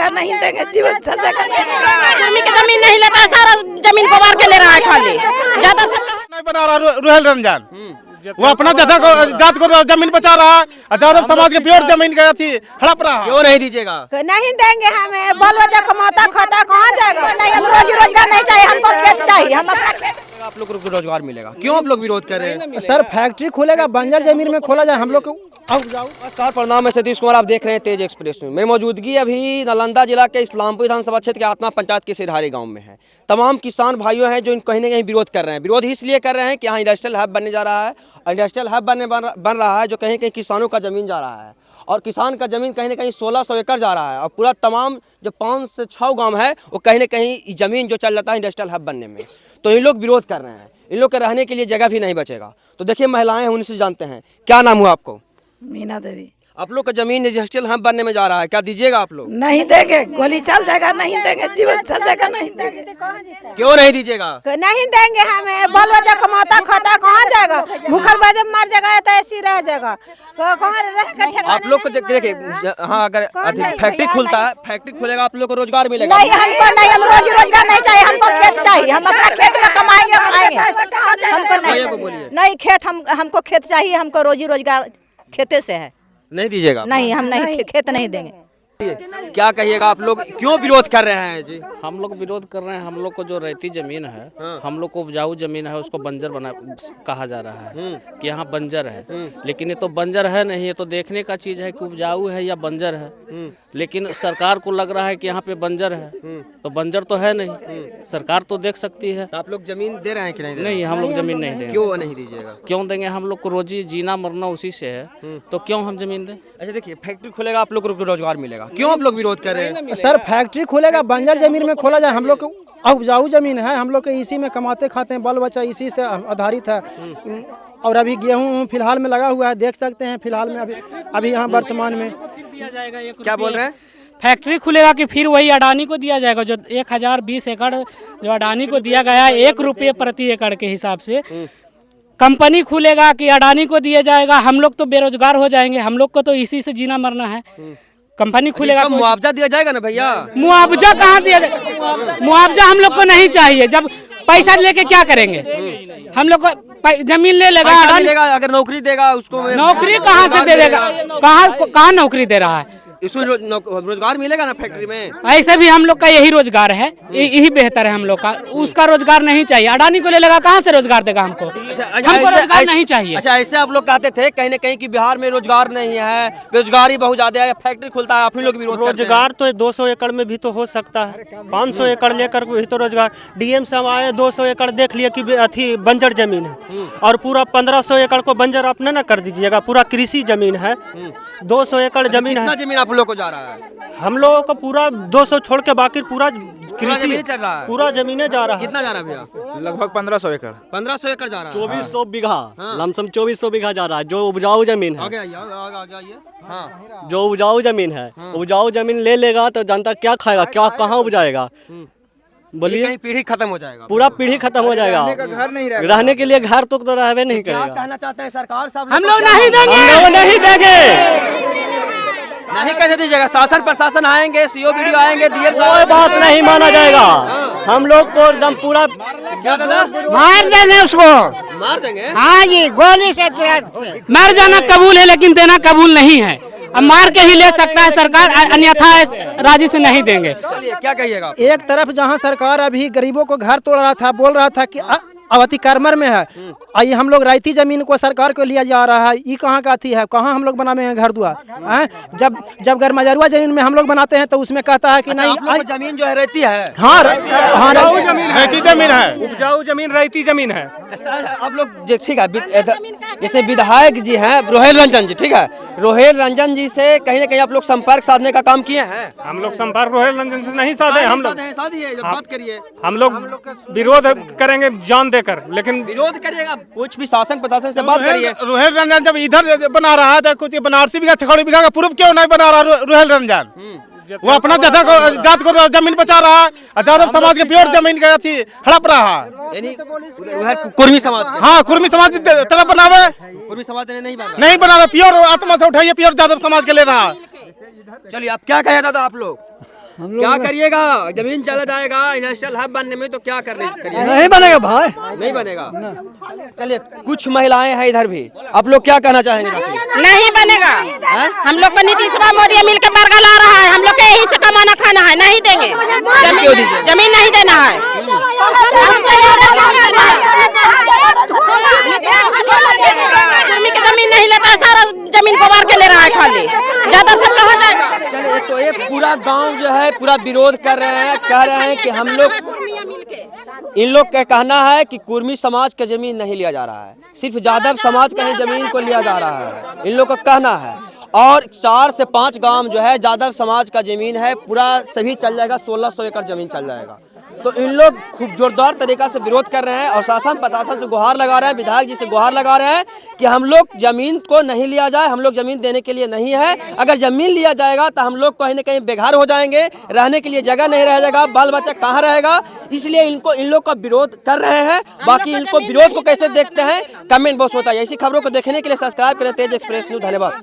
जगह नहीं देंगे, जीवन जगह आदमी की जमीन नहीं लेता, सारा जमीन कबार के ले रहा है खाली। ज्यादा नहीं बना रहा रुहेल रंजन, वो अपना जात को जमीन बचा रहा है, यादव समाज के प्योर जमीन का हड़प रहा है। क्यों नहीं दीजिएगा? नहीं देंगे, हमें बाल बच्चा कमाता खाता कहाँ जाएगा? नहीं, हम रोजी रोजगार नहीं चाहिए, हमको खेत चाहिए, हम अपना खेत। आप लोग को रोजगार मिलेगा, क्यों आप लोग विरोध कर रहे हैं? सर फैक्ट्री खुलेगा, बंजर जमीन में खोला जाए, हम लोग को नमस्कार, प्रणाम, मैं सतीश कुमार, आप देख रहे हैं तेज एक्सप्रेस में। मेरी मौजूदगी अभी नालंदा जिला के इस्लामपुर विधानसभा क्षेत्र के आत्मा पंचायत के सिरहारी गांव में है। तमाम किसान भाइयों हैं जो कहीं ना कहीं विरोध कर रहे हैं। विरोध इसलिए कर रहे हैं कि यहाँ इंडस्ट्रियल हब बनने जा रहा है, इंडस्ट्रियल हब बन रहा है जो कहीं कहीं किसानों का ज़मीन जा रहा है, और किसान का ज़मीन कहीं ना कहीं 1600 एकड़ जा रहा है, और पूरा तमाम जो 5 से 6 गाँव है वो कहीं ना कहीं ज़मीन जो चल जाता है इंडस्ट्रियल हब बनने में, तो इन लोग विरोध कर रहे हैं। इन लोग के रहने के लिए जगह भी नहीं बचेगा। तो देखिए महिलाएं हैं, उनसे जानते हैं। क्या नाम हुआ आपको? मीना देवी। आप लोग का जमीन इंडस्ट्रियल हब बनने में जा रहा है, क्या दीजिएगा आप लोग? नहीं देंगे, गोली चल जाएगा, नहीं देंगे, जीवन जगह नहीं देंगे। क्यों नहीं दीजिएगा? नहीं देंगे, हमें बाल बच्चा कमाता खाता कहाँ जाएगा? भूखल बजे मर जाएगा तो ऐसी रह जाएगा, कहाँ रह के ठिकाना। आप लोग को देखिए, हाँ, अगर फैक्ट्री खुलता है, फैक्ट्री खुलेगा, आप लोग को रोजगार मिलेगा। नहीं, हमको नहीं, हम रोजी रोजगार नहीं चाहिए, हमको खेत चाहिए, हम अपना खेत में कमाएंगे खाएंगे। हमको नहीं खेत, हमको खेत चाहिए, हमको रोजी रोजगार खेते से है। नहीं दीजिएगा? नहीं, हम नहीं खेत नहीं देंगे। क्या कहिएगा, आप लोग क्यों विरोध कर रहे हैं जी? हम लोग विरोध कर रहे हैं, हम लोग को जो रहती जमीन है, हम लोग को उपजाऊ जमीन है, उसको बंजर बना कहा जा रहा है कि यहाँ बंजर है, लेकिन ये तो बंजर है नहीं, ये तो देखने का चीज है कि उपजाऊ है या बंजर है। लेकिन सरकार को लग रहा है कि यहाँ पे बंजर है, तो बंजर तो है नहीं, सरकार तो देख सकती है। तो आप लोग जमीन दे रहे हैं कि नहीं? नहीं, हम लोग जमीन नहीं देंगे। क्यों नहीं दीजिएगा? क्यों देंगे? हम लोग को रोजी जीना मरना उसी से है, तो क्यों हम जमीन दें? अच्छा देखिए, फैक्ट्री खुलेगा, आप लोग को रोजगार मिलेगा, क्यों आप लोग विरोध कर रहे हैं? सर फैक्ट्री खुलेगा, बंजर जमीन में खोला जाए, हम लोग को उपजाऊ जमीन है, हम लोग के इसी में कमाते खाते हैं, बाल बच्चा इसी से आधारित है। और अभी गेहूँ फिलहाल में लगा हुआ है, देख सकते हैं फिलहाल में अभी यहाँ वर्तमान में। क्या बोल रहे हैं? फैक्ट्री खुलेगा कि फिर वही अडानी को दिया जाएगा, जो 1020 एकड़ जो अडानी को दिया गया है, 1 रुपये प्रति एकड़ के हिसाब से कंपनी खुलेगा कि अडानी को दिया जाएगा? हम लोग तो बेरोजगार हो जाएंगे, हम लोग को तो इसी से जीना मरना है। कंपनी खुलेगा, मुआवजा दिया जाएगा ना भैया? मुआवजा कहाँ दिया जाएगा? मुआवजा हम लोग को नहीं चाहिए। जब पैसा लेके क्या करेंगे? हम लोग को जमीन ले लेगा, अगर नौकरी देगा उसको, नौकरी कहाँ से दे देगा? कहाँ नौकरी दे रहा है? इसमें रोजगार मिलेगा ना फैक्ट्री में? ऐसे भी हम लोग का यही रोजगार है, यही बेहतर है हम लोग का। उसका रोजगार नहीं चाहिए, अडानी को ले लेगा, कहाँ से रोजगार देगा हमको? हमको रोजगार नहीं चाहिए। अच्छा, ऐसे आप लोग कहते थे कहीं ना कहीं कि बिहार में रोजगार नहीं है, बेरोजगारी बहुत ज्यादा है, फैक्ट्री खुलता है, आप लोग विरोध करते हैं। रोजगार तो 200 एकड़ में भी तो हो सकता है, 500 एकड़ लेकर भी तो रोजगार। डीएम साहब आए, 200 एकड़ देख लिए कि अथी बंजर जमीन है, और पूरा 1500 एकड़ को बंजर अपने ना कर दीजिएगा, पूरा कृषि जमीन है। 200 एकड़ जमीन है, जमीन आप लोग को जा रहा है? हम लोगों को पूरा 200 छोड़ के बाकी पूरा कृषि चल रहा है, पूरा जमीने जा रहा है। कितना जा रहा है भैया? लगभग 1500 एकड़। 1500 एकड़ जा रहा है। 2400 बीघा, लमसम 2400 बीघा जा रहा है, जो उपजाऊ जमीन है। आगे आइए। हाँ, जो उपजाऊ जमीन है, उपजाऊ जमीन ले लेगा तो जनता क्या खाएगा, क्या कहाँ उपजाएगा? बोलिए, कहीं पीढ़ी खत्म हो जाएगा, पूरा पीढ़ी खत्म हो जाएगा। रहने के लिए घर तो रहवे नहीं करेगा। कहना चाहते हैं सरकार साहब? हम लोग नहीं देंगे, हम लोग नहीं देंगे। नहीं कैसे दीजिएगा? शासन प्रशासन आएंगे, सीओ वीडियो आएंगे, डीएम कोई बात नहीं माना जाएगा। हम लोग को एकदम पूरा क्या दादा? मार देंगे उसको, मार देंगे? हाँ जी, गोली से मर जाना कबूल है, लेकिन देना कबूल नहीं है। अब मार के ही ले सकता है सरकार, अन्यथा राजी से नहीं देंगे। चलिए, क्या कहिएगा? एक तरफ जहां सरकार अभी गरीबों को घर तोड़ रहा था, बोल रहा था कि अवधि कर्मर में है, ये हम लोग रायती जमीन को सरकार को लिया जा रहा है, ये कहाँ का अथी है? कहाँ हम लोग बनावे हैं घर द्वार? जब गरमजरुआ जमीन में हम लोग बनाते हैं तो उसमें कहता है कि नहीं, जमीन जो है रहती है। हाँ, रहती जमीन है, उपजाऊ जमीन रहती जमीन है। आप लोग ठीक है, जैसे विधायक जी हैं रोहेल रंजन जी, ठीक है, रोहेल रंजन जी से कहीं ना कहीं आप लोग संपर्क साधने का काम किए हैं? हम लोग संपर्क रोहेल रंजन से नहीं साधे, हम लोग बात करिए। हम लोग विरोध करेंगे जान देकर, लेकिन विरोध करिएगा, कुछ भी शासन प्रशासन से बात करिए। रुहेल रंजन जब इधर बना रहा है तो कुछ बनारसी बीघा छखौड़ी बीघा का प्रूफ क्यों नहीं बना रहा रुहेल रंजन? वो अपना जात को जमीन बचा रहा है, यादव समाज के प्योर जमीन का हड़प रहा है। कुर्मी समाज? हाँ, कुर्मी समाज तरफ बनावे, कुर्मी समाज ने नहीं बना रहा, प्योर आत्मा से उठाइए, प्योर यादव समाज के ले रहा है। चलिए, आप क्या कहे दादा? आप लोग क्या करिएगा? जमीन चला जाएगा इंडस्ट्रियल हब बनने में, तो क्या करिएगा? नहीं बनेगा भाई, नहीं बनेगा। चलिए, कुछ महिलाएं हैं इधर भी, आप लोग क्या कहना चाहेंगे? नहीं बनेगा। हम लोग को नीतीश मोदी मिल के बरगा ला रहा है, हम लोग को यही से कमाना खाना है, नहीं देंगे। जमीन नहीं देना है। कुर्मी की जमीन नहीं लेता, सारा जमीन गोबर के ले रहा है खाली। ज्यादा से कहा जाएगा। चलिए, तो ये पूरा गांव जो है पूरा विरोध कर रहे हैं, कह रहे हैं कि हम लोग, इन लोग का कहना है कि कुर्मी समाज का जमीन नहीं लिया जा रहा है, सिर्फ यादव समाज का ही जमीन को लिया जा रहा है, इन लोग का कहना है। और 4 से 5 गांव जो है यादव समाज का जमीन है, पूरा सभी चल जाएगा, 1600 एकड़ जमीन चल जाएगा। तो इन लोग खूब जोरदार तरीका से विरोध कर रहे हैं और शासन प्रशासन से गुहार लगा रहे हैं, विधायक जी से गुहार लगा रहे हैं कि हम लोग जमीन को नहीं लिया जाए, हम लोग जमीन देने के लिए नहीं है। अगर जमीन लिया जाएगा तो हम लोग कहीं न कहीं बेघर हो जाएंगे, रहने के लिए जगह नहीं रह जाएगा, बाल बच्चा कहाँ रहेगा। इसलिए इन लोग का विरोध कर रहे हैं। बाकी इनको विरोध को कैसे देखते हैं कमेंट बॉक्स होता है। ऐसी खबरों को देखने के लिए सब्सक्राइब करें तेज एक्सप्रेस न्यूज। धन्यवाद।